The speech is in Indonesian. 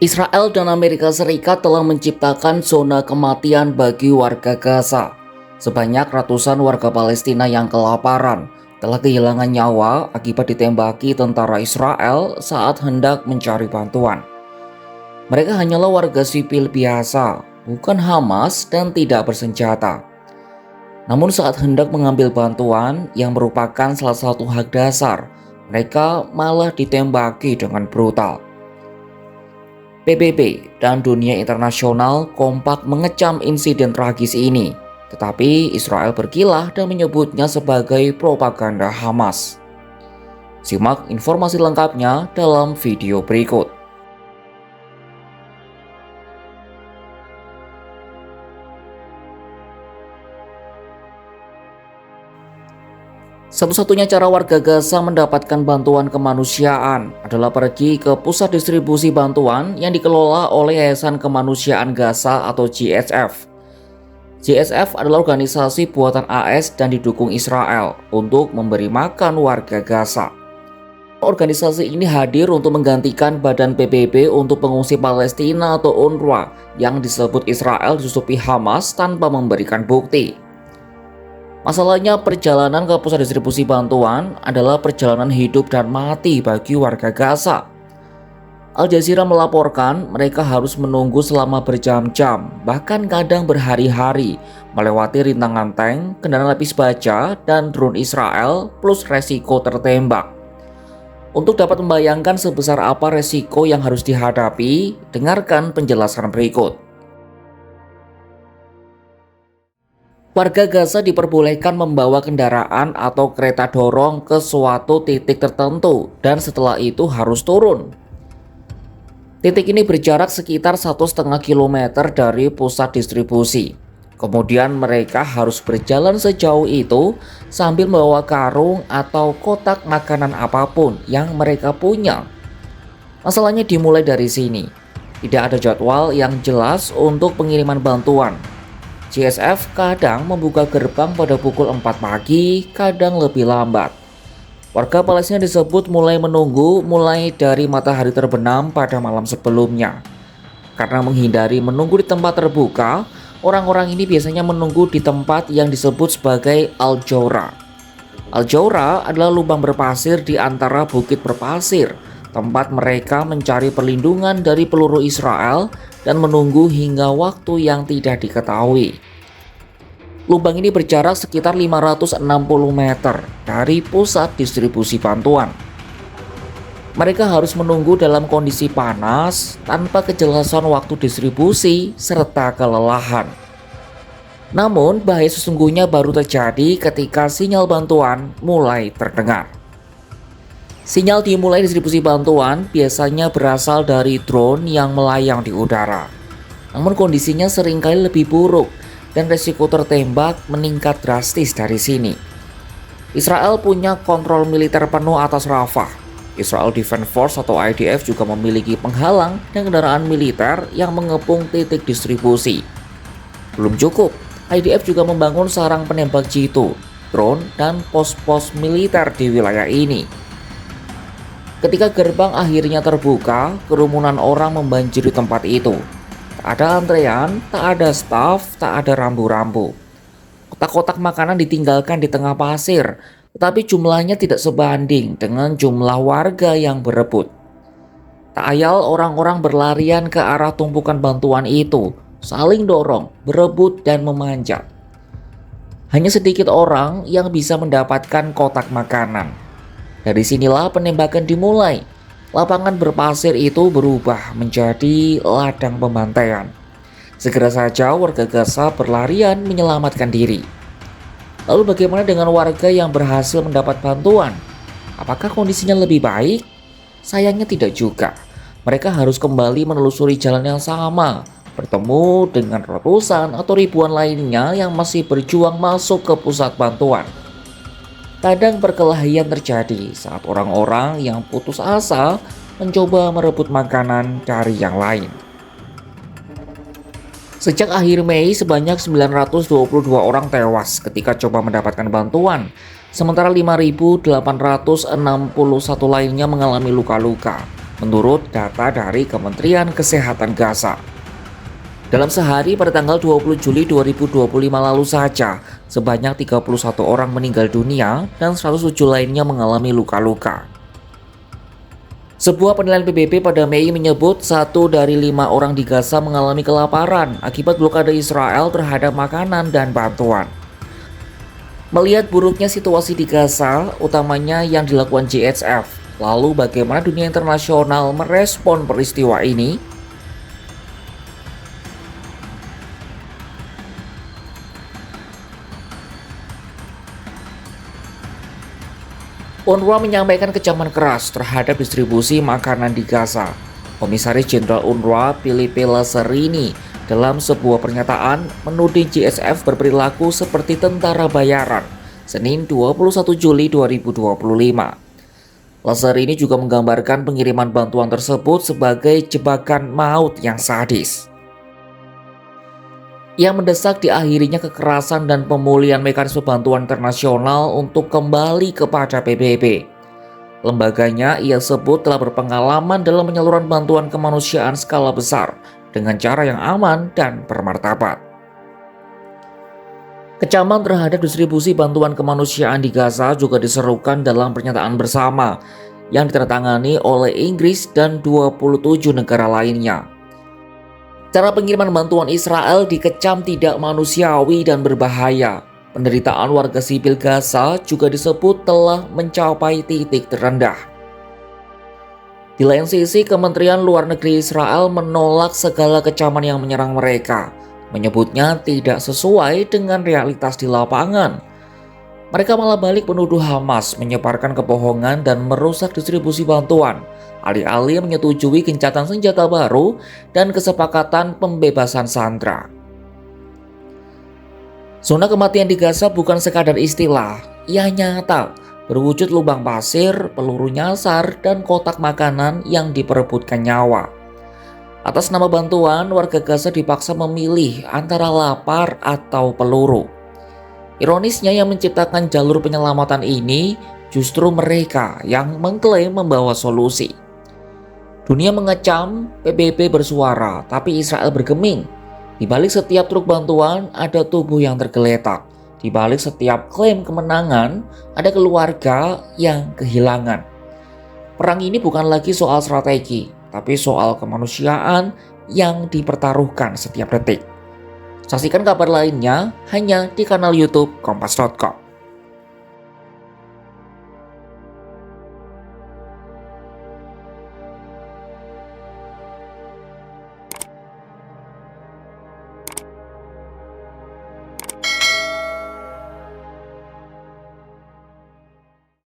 Israel dan Amerika Serikat telah menciptakan zona kematian bagi warga Gaza. Sebanyak ratusan warga Palestina yang kelaparan telah kehilangan nyawa akibat ditembaki tentara Israel saat hendak mencari bantuan. Mereka hanyalah warga sipil biasa, bukan Hamas dan tidak bersenjata. Namun saat hendak mengambil bantuan yang merupakan salah satu hak dasar, mereka malah ditembaki dengan brutal. PBB dan dunia internasional kompak mengecam insiden tragis ini, tetapi Israel berkilah dan menyebutnya sebagai propaganda Hamas. Simak informasi lengkapnya dalam video berikut. Satu-satunya cara warga Gaza mendapatkan bantuan kemanusiaan adalah pergi ke pusat distribusi bantuan yang dikelola oleh Yayasan Kemanusiaan Gaza atau GSF. GSF adalah organisasi buatan AS dan didukung Israel untuk memberi makan warga Gaza. Organisasi ini hadir untuk menggantikan Badan PBB untuk Pengungsi Palestina atau UNRWA yang disebut Israel disusupi Hamas tanpa memberikan bukti. Masalahnya, perjalanan ke pusat distribusi bantuan adalah perjalanan hidup dan mati bagi warga Gaza. Al Jazeera melaporkan mereka harus menunggu selama berjam-jam, bahkan kadang berhari-hari, melewati rintangan tank, kendaraan lapis baja, dan drone Israel, plus resiko tertembak. Untuk dapat membayangkan sebesar apa resiko yang harus dihadapi, dengarkan penjelasan berikut. Warga Gaza diperbolehkan membawa kendaraan atau kereta dorong ke suatu titik tertentu dan setelah itu harus turun. Titik ini berjarak sekitar 1,5 km dari pusat distribusi. Kemudian mereka harus berjalan sejauh itu sambil membawa karung atau kotak makanan apapun yang mereka punya. Masalahnya dimulai dari sini. Tidak ada jadwal yang jelas untuk pengiriman bantuan. GSF kadang membuka gerbang pada pukul 4 pagi, kadang lebih lambat. Warga Palestina disebut mulai menunggu mulai dari matahari terbenam pada malam sebelumnya. Karena menghindari menunggu di tempat terbuka, orang-orang ini biasanya menunggu di tempat yang disebut sebagai Al-Jawra. Al-Jawra adalah lubang berpasir di antara bukit berpasir, tempat mereka mencari perlindungan dari peluru Israel dan menunggu hingga waktu yang tidak diketahui. Lubang ini berjarak sekitar 560 meter dari pusat distribusi bantuan. Mereka harus menunggu dalam kondisi panas, tanpa kejelasan waktu distribusi, serta kelelahan. Namun, bahaya sesungguhnya baru terjadi ketika sinyal bantuan mulai terdengar. Sinyal dimulai distribusi bantuan biasanya berasal dari drone yang melayang di udara. Namun kondisinya seringkali lebih buruk dan resiko tertembak meningkat drastis dari sini. Israel punya kontrol militer penuh atas Rafah. Israel Defense Force atau IDF juga memiliki penghalang dan kendaraan militer yang mengepung titik distribusi. Belum cukup, IDF juga membangun sarang penembak jitu, drone, dan pos-pos militer di wilayah ini. Ketika gerbang akhirnya terbuka, kerumunan orang membanjiri tempat itu. Tak ada antrean, tak ada staf, tak ada rambu-rambu. Kotak-kotak makanan ditinggalkan di tengah pasir, tetapi jumlahnya tidak sebanding dengan jumlah warga yang berebut. Tak ayal orang-orang berlarian ke arah tumpukan bantuan itu, saling dorong, berebut, dan memanjat. Hanya sedikit orang yang bisa mendapatkan kotak makanan. Dari sinilah penembakan dimulai. Lapangan berpasir itu berubah menjadi ladang pembantaian. Segera saja warga Gaza berlarian menyelamatkan diri. Lalu bagaimana dengan warga yang berhasil mendapat bantuan? Apakah kondisinya lebih baik? Sayangnya tidak juga. Mereka harus kembali menelusuri jalan yang sama, bertemu dengan ratusan atau ribuan lainnya yang masih berjuang masuk ke pusat bantuan. Kadang perkelahian terjadi saat orang-orang yang putus asa mencoba merebut makanan dari yang lain. Sejak akhir Mei, sebanyak 922 orang tewas ketika coba mendapatkan bantuan, sementara 5.861 lainnya mengalami luka-luka. menurut data dari Kementerian Kesehatan Gaza. Dalam sehari pada tanggal 20 Juli 2025 lalu saja, sebanyak 31 orang meninggal dunia dan 107 lainnya mengalami luka-luka. Sebuah penilaian PBB pada Mei menyebut 1 dari 5 orang di Gaza mengalami kelaparan akibat blokade Israel terhadap makanan dan bantuan. Melihat buruknya situasi di Gaza, utamanya yang dilakukan JSF, lalu bagaimana dunia internasional merespon peristiwa ini? UNRWA menyampaikan kecaman keras terhadap distribusi makanan di Gaza. Komisaris Jenderal UNRWA Philippe Lazzarini dalam sebuah pernyataan menuding JSF berperilaku seperti tentara bayaran Senin 21 Juli 2025. Lazzarini juga menggambarkan pengiriman bantuan tersebut sebagai jebakan maut yang sadis. Ia mendesak diakhirinya kekerasan dan pemulihan mekanisme bantuan internasional untuk kembali kepada PBB. Lembaganya ia sebut telah berpengalaman dalam penyaluran bantuan kemanusiaan skala besar dengan cara yang aman dan bermartabat. Kecaman terhadap distribusi bantuan kemanusiaan di Gaza juga diserukan dalam pernyataan bersama yang ditandatangani oleh Inggris dan 27 negara lainnya. Cara pengiriman bantuan Israel dikecam tidak manusiawi dan berbahaya. Penderitaan warga sipil Gaza juga disebut telah mencapai titik terendah. Di lain sisi, Kementerian Luar Negeri Israel menolak segala kecaman yang menyerang mereka, menyebutnya tidak sesuai dengan realitas di lapangan. Mereka malah balik menuduh Hamas menyebarkan kebohongan dan merusak distribusi bantuan, alih-alih menyetujui gencatan senjata baru dan kesepakatan pembebasan sandera. Zona kematian di Gaza bukan sekadar istilah, ia nyata, berwujud lubang pasir, peluru nyasar, dan kotak makanan yang diperebutkan nyawa. Atas nama bantuan, warga Gaza dipaksa memilih antara lapar atau peluru. Ironisnya yang menciptakan jalur penyelamatan ini justru mereka yang mengklaim membawa solusi. Dunia mengecam, PBB bersuara, tapi Israel bergeming. Di balik setiap truk bantuan ada tubuh yang tergeletak. Di balik setiap klaim kemenangan ada keluarga yang kehilangan. Perang ini bukan lagi soal strategi, tapi soal kemanusiaan yang dipertaruhkan setiap detik. Saksikan kabar lainnya hanya di kanal YouTube Kompas.com.